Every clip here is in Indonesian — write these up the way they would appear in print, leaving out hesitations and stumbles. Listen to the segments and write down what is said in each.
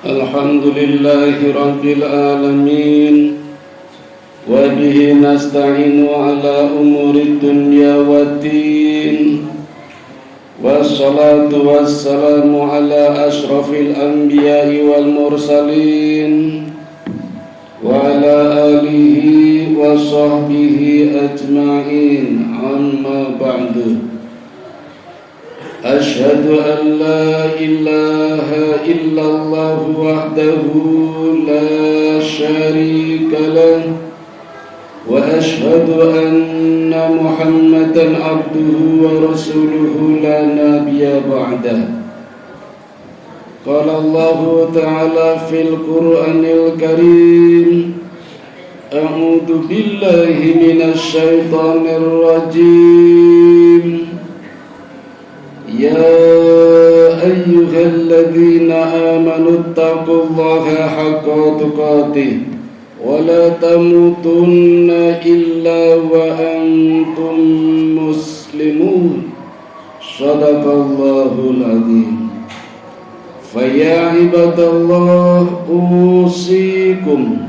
Alhamdulillahi Rabbil Alamin. Wa bihi nasta'inu ala umuri dunya waddin. Wassalatu wassalamu ala ashrafil anbiya'i wal mursalin wa ala alihi wa sahbihi ajma'in. Amma ba'du. Asyhadu an la ilaha illallah wahdahu la syarika lah wa asyhadu anna Muhammadan abduhu wa rasuluhu la nabiyya ba'dah. Qala Allah ta'ala fil Qur'anil Karim, a'udzu billahi minasy syaithanir rajim. Ya ayyuhalladzina amanu taqullaha haqqa tuqatih wa la tamutunna illa wa antum muslimun. Shadaqallahul adzim. Faya ibadallah usikum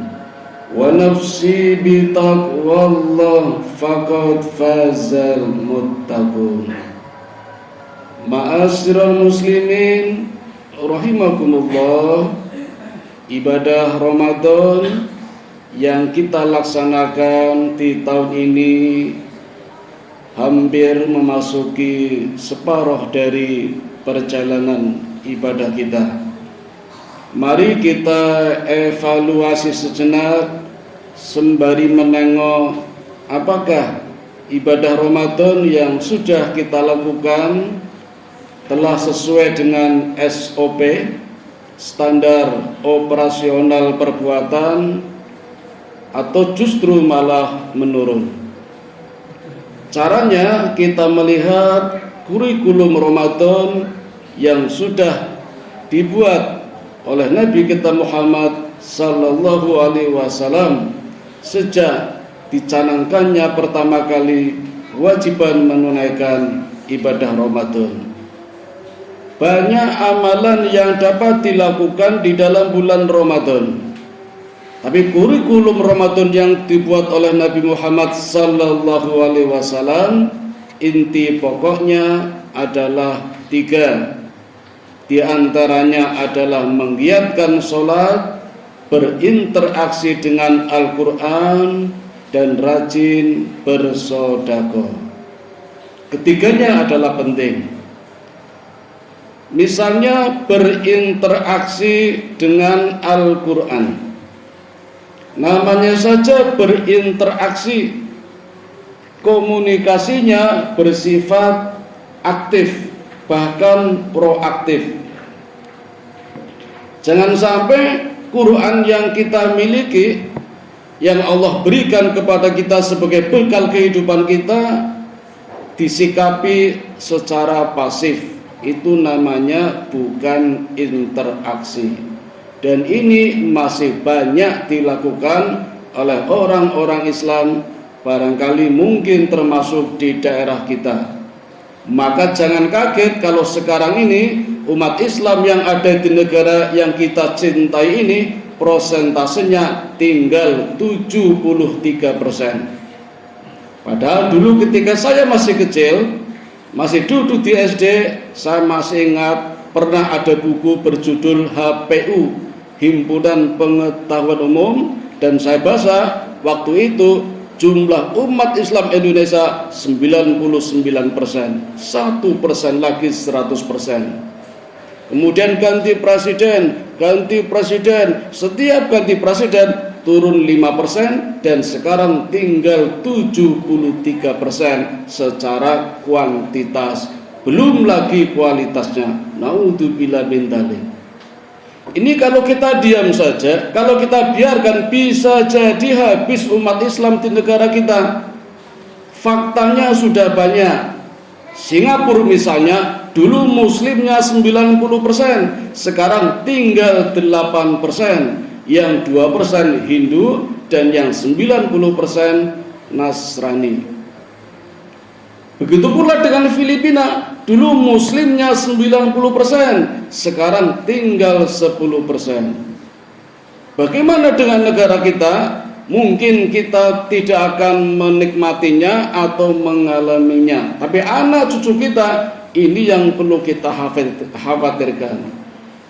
wa nafsi bitaqwallah faqad fazal muttaqun. Ma'asyiral muslimin rahimakumullah, ibadah Ramadan yang kita laksanakan di tahun ini hampir memasuki separuh dari perjalanan ibadah kita. Mari kita evaluasi sejenak sembari menengok apakah ibadah Ramadan yang sudah kita lakukan telah sesuai dengan SOP, standar operasional perbuatan, atau justru malah menurun. Caranya kita melihat kurikulum Ramadan yang sudah dibuat oleh Nabi kita Muhammad sallallahu alaihi wasallam sejak dicanangkannya pertama kali kewajiban menunaikan ibadah Ramadan. Banyak amalan yang dapat dilakukan di dalam bulan Ramadan. Tapi kurikulum Ramadan yang dibuat oleh Nabi Muhammad sallallahu alaihi wasallam inti pokoknya adalah 3. Di antaranya adalah menggiatkan sholat, berinteraksi dengan Al-Quran, dan rajin bersedekah. Ketiganya adalah penting. Misalnya berinteraksi dengan Al-Quran. Namanya saja berinteraksi, komunikasinya bersifat aktif, bahkan proaktif. Jangan sampai Quran yang kita miliki, yang Allah berikan kepada kita sebagai bekal kehidupan kita, disikapi secara pasif. Itu namanya bukan interaksi. Dan ini masih banyak dilakukan oleh orang-orang Islam, barangkali mungkin termasuk di daerah kita. Maka jangan kaget kalau sekarang ini umat Islam yang ada di negara yang kita cintai ini prosentasenya tinggal 73%. Padahal dulu ketika saya masih kecil, masih duduk di SD, saya masih ingat pernah ada buku berjudul HPU, Himpunan Pengetahuan Umum, dan saya baca waktu itu jumlah umat Islam Indonesia 99%, 1% lagi 100%. Kemudian ganti presiden, setiap ganti presiden turun 5%, dan sekarang tinggal 73% secara kuantitas, belum lagi kualitasnya. Naudzubillah min dzalik. Ini kalau kita diam saja, kalau kita biarkan, bisa jadi habis umat Islam di negara kita. Faktanya sudah banyak. Singapura misalnya, dulu muslimnya 90%, sekarang tinggal 8%. Yang 2% Hindu dan yang 90% Nasrani. Begitu pula dengan Filipina, dulu muslimnya 90%, sekarang tinggal 10%. Bagaimana dengan negara kita? Mungkin kita tidak akan menikmatinya atau mengalaminya, tapi anak cucu kita ini yang perlu kita khawatirkan.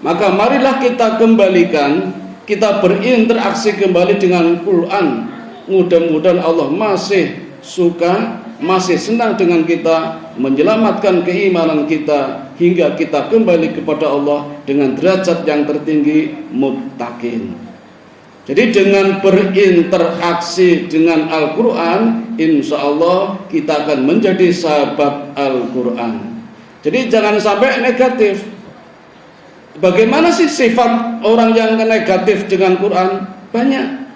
Maka marilah kita kembalikan, kita berinteraksi kembali dengan Quran. Mudah-mudahan Allah masih suka, masih senang dengan kita, menyelamatkan keimanan kita hingga kita kembali kepada Allah dengan derajat yang tertinggi, muttaqin. Jadi dengan berinteraksi dengan Al-Quran, insya Allah kita akan menjadi sahabat Al-Quran. Jadi jangan sampai negatif. Bagaimana sih sifat orang yang negatif dengan Quran? Banyak.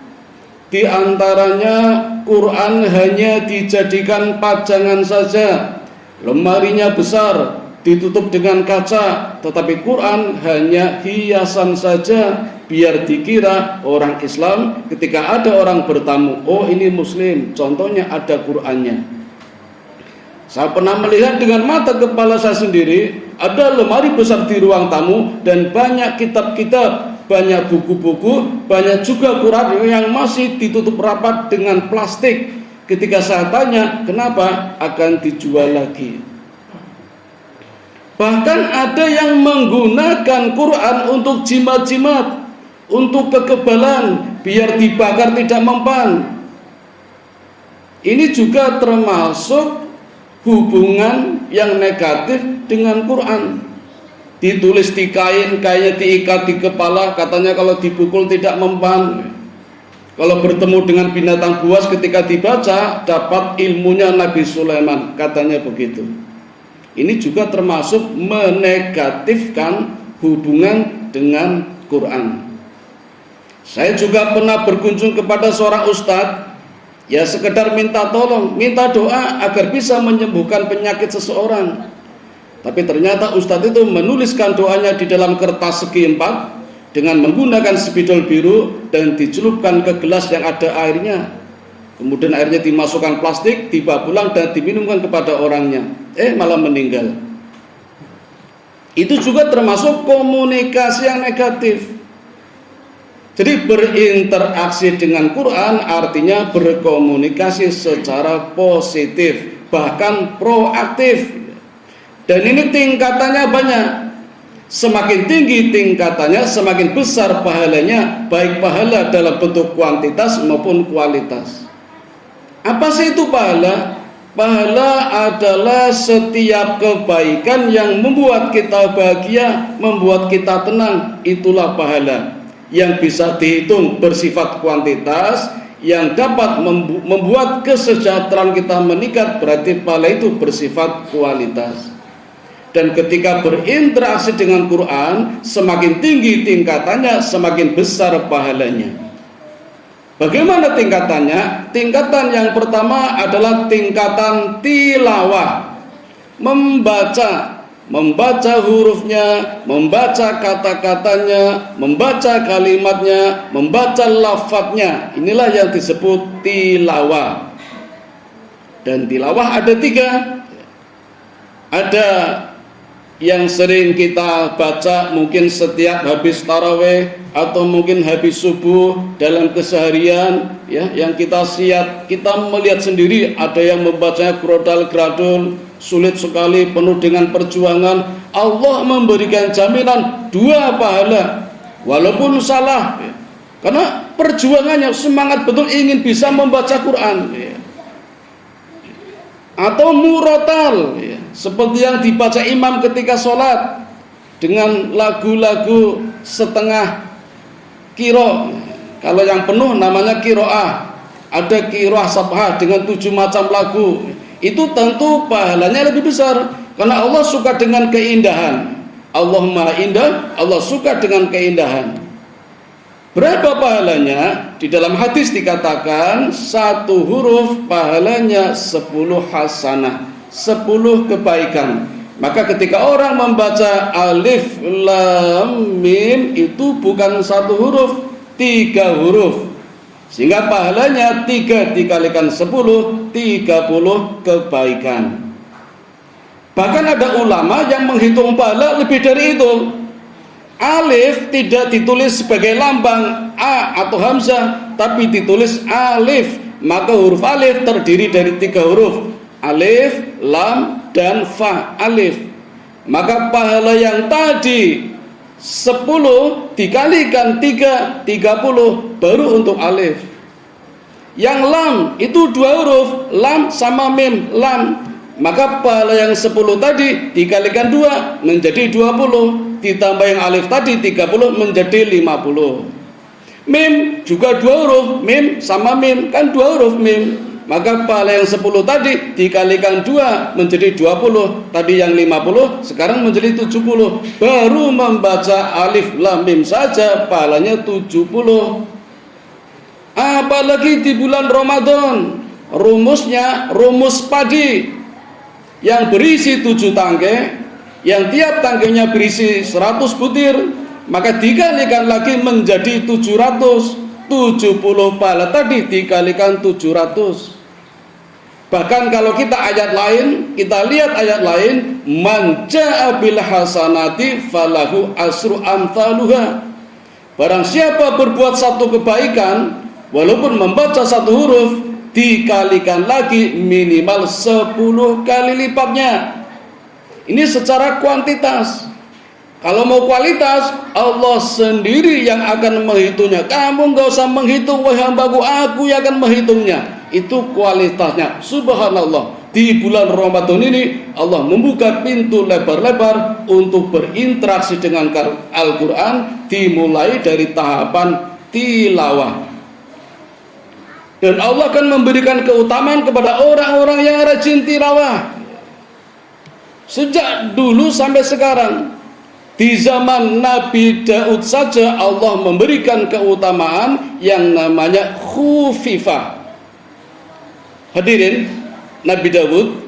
Di antaranya Quran hanya dijadikan pajangan saja, lemarinya besar, ditutup dengan kaca, tetapi Quran hanya hiasan saja, biar dikira orang Islam ketika ada orang bertamu, oh ini Muslim, contohnya ada Qurannya. Saya pernah melihat dengan mata kepala saya sendiri, ada lemari besar di ruang tamu dan banyak kitab-kitab, banyak buku-buku, banyak juga Quran yang masih ditutup rapat dengan plastik. Ketika saya tanya, kenapa? Akan dijual lagi. Bahkan ada yang menggunakan Quran untuk jimat-jimat, untuk kekebalan, biar dibakar tidak mempan. Ini juga termasuk hubungan yang negatif dengan Quran. Ditulis di kain, kainnya diikat di kepala, katanya kalau dipukul tidak mempan. Kalau bertemu dengan binatang buas ketika dibaca, dapat ilmunya Nabi Sulaiman, katanya begitu. Ini juga termasuk menegatifkan hubungan dengan Quran. Saya juga pernah berkunjung kepada seorang ustadz, ya sekedar minta tolong, minta doa agar bisa menyembuhkan penyakit seseorang. Tapi ternyata ustadz itu menuliskan doanya di dalam kertas segi 4 dengan menggunakan spidol biru dan dicelupkan ke gelas yang ada airnya. Kemudian airnya dimasukkan plastik, dibawa pulang dan diminumkan kepada orangnya. Malah meninggal. Itu juga termasuk komunikasi yang negatif. Jadi berinteraksi dengan Quran artinya berkomunikasi secara positif, bahkan proaktif. Dan ini tingkatannya banyak. Semakin tinggi tingkatannya, semakin besar pahalanya, baik pahala dalam bentuk kuantitas maupun kualitas. Apa sih itu pahala? Pahala adalah setiap kebaikan yang membuat kita bahagia, membuat kita tenang, itulah pahala. Yang bisa dihitung bersifat kuantitas, yang dapat membuat kesejahteraan kita meningkat, berarti pahala itu bersifat kualitas. Dan ketika berinteraksi dengan Quran, semakin tinggi tingkatannya, semakin besar pahalanya. Bagaimana tingkatannya? Tingkatan yang pertama adalah tingkatan tilawah, membaca hurufnya, membaca kata-katanya, membaca kalimatnya, membaca lafadznya. Inilah yang disebut tilawah. Dan tilawah ada 3. Ada yang sering kita baca mungkin setiap habis tarawih atau mungkin habis subuh dalam keseharian, ya, yang kita melihat sendiri ada yang membacanya grodal-gradul, sulit sekali, penuh dengan perjuangan. Allah memberikan jaminan 2 pahala walaupun salah, ya. Karena perjuangannya semangat betul ingin bisa membaca Quran, ya. Atau murotal, ya, seperti yang dibaca imam ketika sholat dengan lagu-lagu setengah kiro. Kalau yang penuh namanya kiroah. Ada kiroah sabah dengan 7 macam lagu. Itu tentu pahalanya lebih besar, karena Allah suka dengan keindahan. Allah Maha Indah, Allah suka dengan keindahan. Berapa pahalanya? Di dalam hadis dikatakan 1 huruf pahalanya 10 hasanah, 10 kebaikan. Maka ketika orang membaca alif lam mim, itu bukan 1 huruf, 3 huruf. Sehingga pahalanya 3 dikalikan 10, 30 kebaikan. Bahkan ada ulama yang menghitung pahala lebih dari itu. Alif tidak ditulis sebagai lambang A atau hamzah, tapi ditulis alif. Maka huruf alif terdiri dari 3 huruf, alif, lam, dan fa. Alif. Maka pahala yang tadi 10 dikalikan 3, 30 baru untuk alif. Yang lam itu 2 huruf, lam sama mim, lam. Maka pahala yang 10 tadi dikalikan 2 menjadi 20, ditambah yang alif tadi 30 menjadi 50. Mim juga 2 huruf, mim sama mim, kan 2 huruf mim. Maka pahala yang 10 tadi dikalikan 2 menjadi 20, tadi yang 50 sekarang menjadi 70. Baru membaca alif lam mim saja pahalanya 70. Apalagi di bulan Ramadan, rumusnya rumus padi yang berisi 7 tangkai, yang tiap tangkainya berisi 100 butir, maka dikalikan lagi menjadi 770. Pahala tadi dikalikan 700. Bahkan kalau kita ayat lain, kita lihat ayat lain, man jaa bil hasanati falahu asru amthaluha. Barang siapa berbuat satu kebaikan, walaupun membaca 1 huruf, dikalikan lagi minimal 10 kali lipatnya. Ini secara kuantitas. Kalau mau kualitas, Allah sendiri yang akan menghitungnya. Kamu nggak usah menghitung, wahai hambaku, aku yang akan menghitungnya. Itu kualitasnya. Subhanallah. Di bulan Ramadan ini Allah membuka pintu lebar-lebar untuk berinteraksi dengan Al-Quran, dimulai dari tahapan tilawah. Dan Allah akan memberikan keutamaan kepada orang-orang yang rajin tilawah. Sejak dulu sampai sekarang, di zaman Nabi Daud saja Allah memberikan keutamaan yang namanya khufifah. Hadirin, Nabi Daud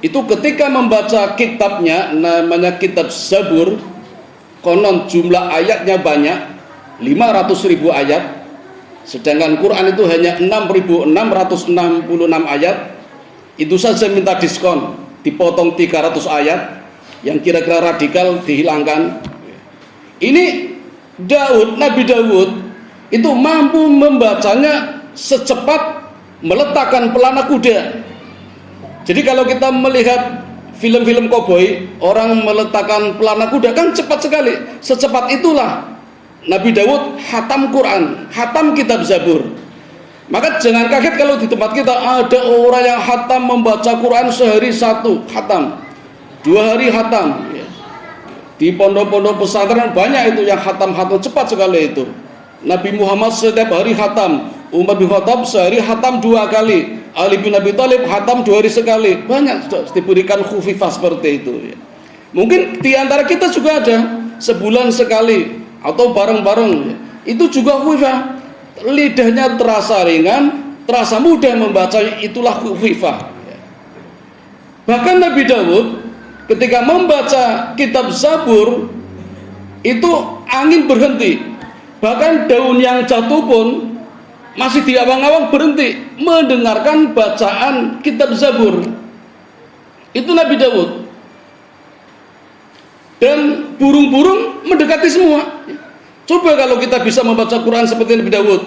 itu ketika membaca kitabnya namanya kitab Zabur, konon jumlah ayatnya banyak, 500.000 ayat. Sedangkan Quran itu hanya 6.666 ayat. Itu saja minta diskon, dipotong 300 ayat yang kira-kira radikal dihilangkan. Ini Nabi Daud itu mampu membacanya secepat meletakkan pelana kuda. Jadi kalau kita melihat film-film koboi, orang meletakkan pelana kuda kan cepat sekali. Secepat itulah Nabi Daud hatam Quran, hatam kitab Zabur. Maka jangan kaget kalau di tempat kita ada orang yang hatam membaca Quran sehari 1 hatam, 2 hari hatam. Di pondok-pondok pesantren banyak itu yang hatam-hatam cepat sekali itu. Nabi Muhammad setiap hari hatam, Umar bin Khattab sehari hatam 2 kali, Ali bin Abi Thalib hatam 2 hari sekali. Banyak diberikan khufifah seperti itu. Mungkin di antara kita juga ada sebulan sekali atau bareng-bareng, itu juga khufifah. Lidahnya terasa ringan, terasa mudah membacanya, itulah khufifah. Bahkan Nabi Daud ketika membaca kitab Zabur itu angin berhenti, bahkan daun yang jatuh pun masih di awang-awang berhenti mendengarkan bacaan kitab Zabur. Itu Nabi Daud. Dan burung-burung mendekati semua. Coba kalau kita bisa membaca Quran seperti Nabi Daud,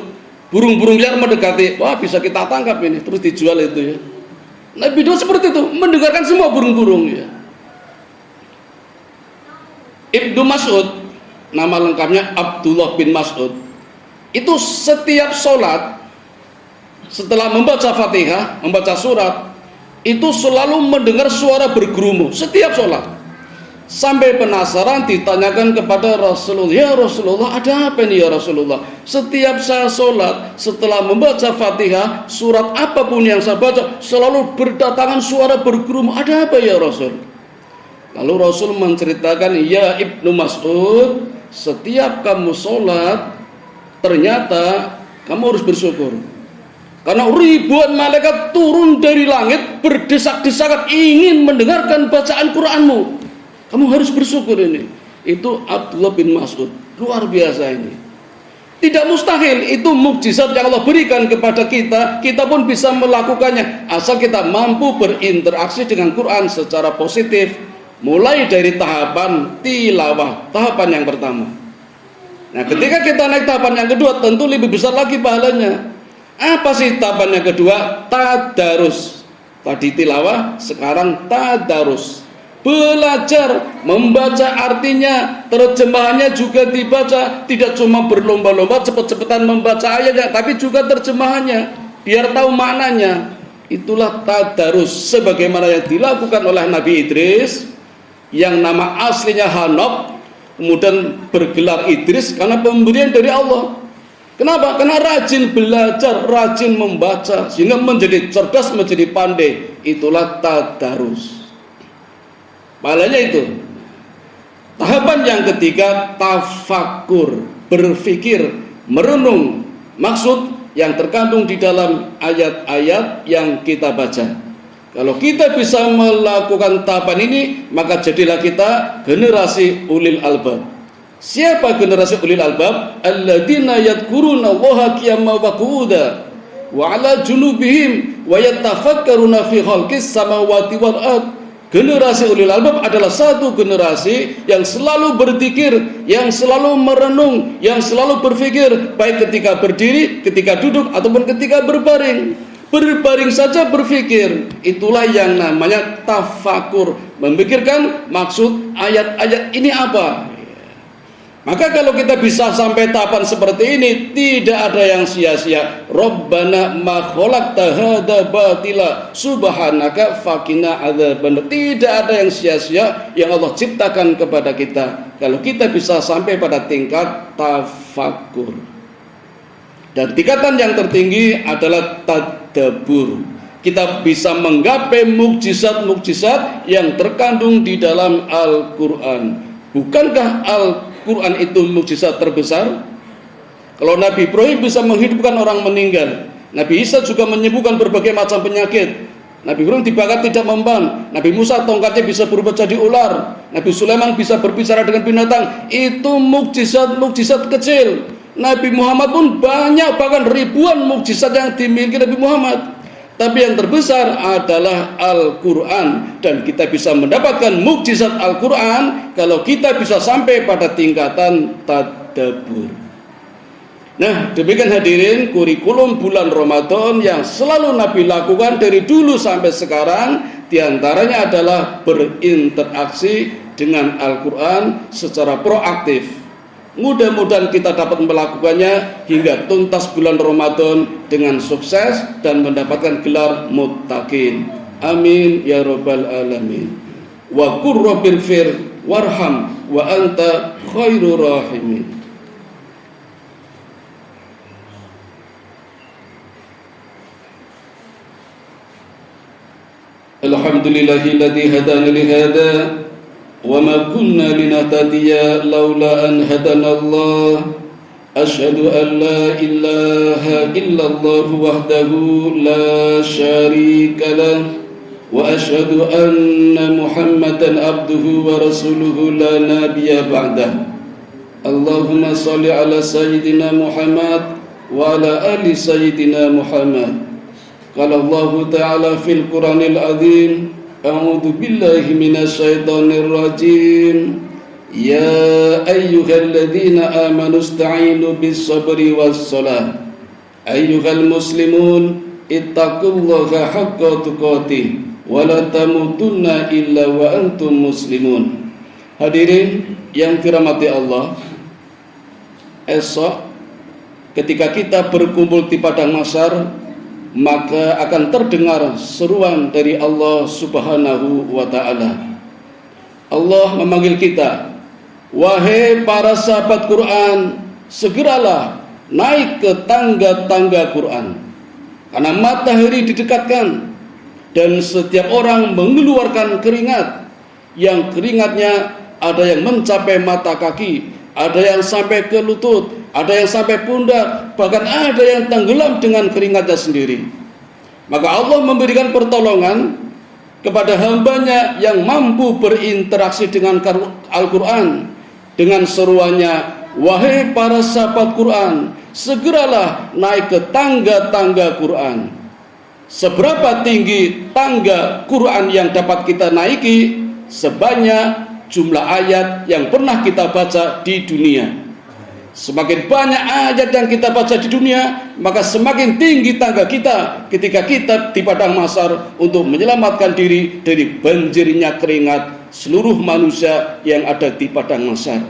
burung-burung liar mendekati, wah bisa kita tangkap ini, terus dijual itu ya. Nabi Daud seperti itu, mendengarkan semua burung-burung ya. Ibnu Mas'ud, nama lengkapnya Abdullah bin Mas'ud, itu setiap sholat setelah membaca Fatihah, membaca surat, itu selalu mendengar suara bergerumu setiap sholat. Sampai penasaran ditanyakan kepada Rasulullah, ya Rasulullah, ada apa ini ya Rasulullah? Setiap saya sholat, setelah membaca Fatihah, surat apapun yang saya baca, selalu berdatangan suara bergerumu, ada apa ya Rasul? Lalu Rasul menceritakan, ya Ibnu Mas'ud, setiap kamu sholat, ternyata kamu harus bersyukur. Karena ribuan malaikat turun dari langit, berdesak-desakan ingin mendengarkan bacaan Qur'anmu. Kamu harus bersyukur ini. Itu Abdullah bin Mas'ud, luar biasa ini. Tidak mustahil, itu mukjizat yang Allah berikan kepada kita. Kita pun bisa melakukannya asal kita mampu berinteraksi dengan Quran secara positif, mulai dari tahapan tilawah, tahapan yang pertama. Nah, ketika kita naik tahapan yang kedua, tentu lebih besar lagi pahalanya. Apa sih tahapan yang kedua? Tadarus. Tadi tilawah, sekarang tadarus. Belajar membaca artinya, terjemahannya juga dibaca, tidak cuma berlomba-lomba cepet-cepetan membaca ayatnya, tapi juga terjemahannya biar tahu maknanya. Itulah tadarus sebagaimana yang dilakukan oleh Nabi Idris yang nama aslinya Hanok, kemudian bergelar Idris karena pemberian dari Allah. Kenapa? Karena rajin belajar, rajin membaca, sehingga menjadi cerdas, menjadi pandai. Itulah tadarus. Pahalanya itu. Tahapan yang ketiga, tafakur, berpikir, merenung maksud yang terkandung di dalam ayat-ayat yang kita baca. Kalau kita bisa melakukan tahapan ini, maka jadilah kita generasi ulil albab. Siapa generasi ulil albab? Alladzina yadhkuruna Allaha qiyaman wa qu'udan wa 'ala junubihim wa yatafakkaruna fi khalqis samawati wal ardh. Generasi ulil albab adalah satu generasi yang selalu berzikir, yang selalu merenung, yang selalu berpikir, baik ketika berdiri, ketika duduk, ataupun ketika berbaring. Berbaring saja berpikir. Itulah yang namanya tafakur, memikirkan maksud ayat-ayat ini apa. Maka kalau kita bisa sampai tahapan seperti ini, tidak ada yang sia-sia. Rabbana ma khalaqta hadza batila subhanaka faqina adzabannar. Tidak ada yang sia-sia yang Allah ciptakan kepada kita. Kalau kita bisa sampai pada tingkat tafakur. Dan tingkatan yang tertinggi adalah tadabbur. Kita bisa menggapai mukjizat-mukjizat yang terkandung di dalam Al-Quran. Bukankah Al-Quran itu mukjizat terbesar? Kalau Nabi Ibrahim bisa menghidupkan orang meninggal, Nabi Isa juga menyembuhkan berbagai macam penyakit, Nabi Ibrahim dibakar tidak memban, Nabi Musa tongkatnya bisa berubah jadi ular, Nabi Sulaiman bisa berbicara dengan binatang. Itu mukjizat-mukjizat kecil. Nabi Muhammad pun banyak, bahkan ribuan mukjizat yang dimiliki Nabi Muhammad. Tapi yang terbesar adalah Al-Quran. Dan kita bisa mendapatkan mukjizat Al-Quran kalau kita bisa sampai pada tingkatan tadabbur. Nah, demikian hadirin kurikulum bulan Ramadan yang selalu Nabi lakukan dari dulu sampai sekarang. Di antaranya adalah berinteraksi dengan Al-Quran secara proaktif. Mudah-mudahan kita dapat melakukannya hingga tuntas bulan Ramadan dengan sukses dan mendapatkan gelar muttaqin. Amin ya rabbal alamin. Wa qur rabbil fir warham wa anta khairur rahimin. Alhamdulillahilladzi hadana li hada وما كنا لنهتدي لولا أن هدانا الله أشهد أن لا إله إلا الله وحده لا شريك له وأشهد أن محمدا عبده ورسوله لا نبي بعده اللهم صل على سيدنا محمد وعلى آل سيدنا محمد قال الله تعالى في القرآن العظيم أعوذ بالله من الشيطان الرجيم يا أيها الذين آمنوا استعينوا بالصبر والصلاة أيها المسلمون اتقوا الله حق تقاته ولا تموتن إلا وأنتم مسلمون. Hadirin yang dirahmati Allah, esok ketika kita berkumpul di padang mahsyar, maka akan terdengar seruan dari Allah Subhanahu wa ta'ala. Allah memanggil kita, wahai para sahabat Quran, segeralah naik ke tangga-tangga Quran, karena matahari didekatkan dan setiap orang mengeluarkan keringat, yang keringatnya ada yang mencapai mata kaki, ada yang sampai ke lutut, ada yang sampai pundak, bahkan ada yang tenggelam dengan keringatnya sendiri. Maka Allah memberikan pertolongan kepada hambanya yang mampu berinteraksi dengan Al-Quran dengan seruannya, Wahai para sahabat Quran, segeralah naik ke tangga-tangga Quran. Seberapa tinggi tangga Quran yang dapat kita naiki, sebanyak jumlah ayat yang pernah kita baca di dunia. Semakin banyak ayat yang kita baca di dunia, maka semakin tinggi tangga kita ketika kita di padang mahsyar untuk menyelamatkan diri dari banjirnya keringat seluruh manusia yang ada di padang mahsyar.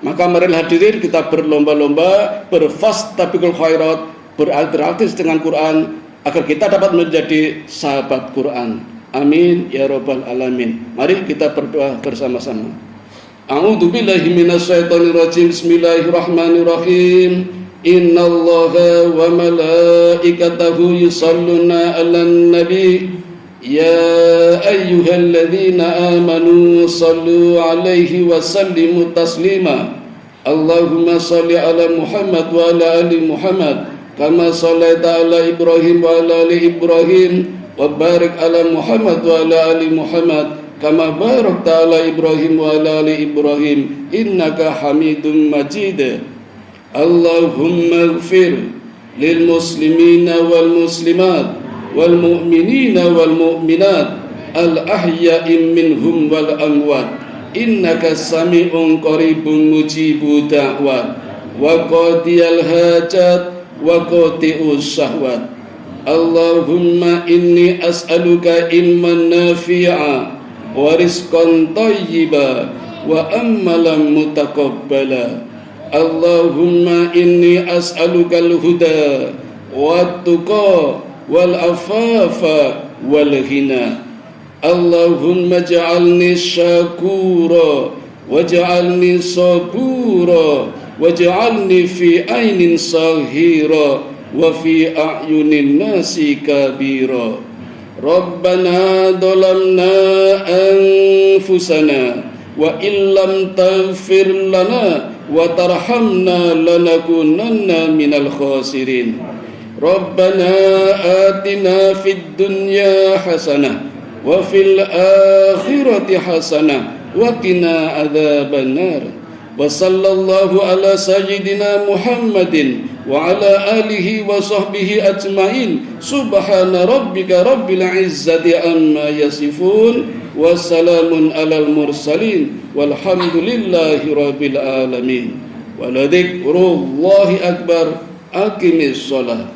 Maka marilah hadirin kita berlomba-lomba berfastabiqul khairat, beralternatif dengan Quran agar kita dapat menjadi sahabat Quran. Amin ya rabbal alamin. Mari kita berdoa bersama-sama. A'udzu billahi minasyaitonir rajim. Bismillahirrahmanirrahim. Innallaha wa malaikatahu yusholluna 'alan nabi. Ya ayyuhalladzina amanu shallu 'alaihi wa sallimu taslima. Allahumma shalli 'ala Muhammad wa 'ala ali Muhammad kama shallaita 'ala Ibrahim wa 'ala ali Ibrahim wa barik 'ala Muhammad wa 'ala ali Muhammad kama barakta 'ala Ibrahim wa 'ala ali Ibrahim innaka Hamidum Majid. Allahumma ighfir lil muslimina wal muslimat wal mu'minina wal mu'minat al ahya'i minhum wal amwat innaka sami'un qaribun mujibu da'wat wa qadiyal hajat wa qati'us syahwat. Allahumma inni as'aluka ilman nafi'a wa rizqan thayyiba wa amalan mutaqabbala. Allahumma inni as'aluka al-huda wa tuqa wal afafa wal ghina. Allahumma ja'alni syakura waj'alni sabura waj'alni fi ainin sahira wa fi a'yunin nasi kabira. Rabbana dhalamna anfusana wa illam taghfir lana wa tarhamna lanakunanna minal khasirin. Rabbana atina fid dunya hasanah wa fil akhirati hasanah wa qina adzabannar. Wa sallallahu ala sayyidina Muhammadin wa ala alihi wa sahbihi ajmain. Subhana rabbika rabbil izzati amma yasifun wa salamun alal mursalin walhamdulillahi rabbil alamin. Wa la dzikrullahi akbar. Aqimis shalah.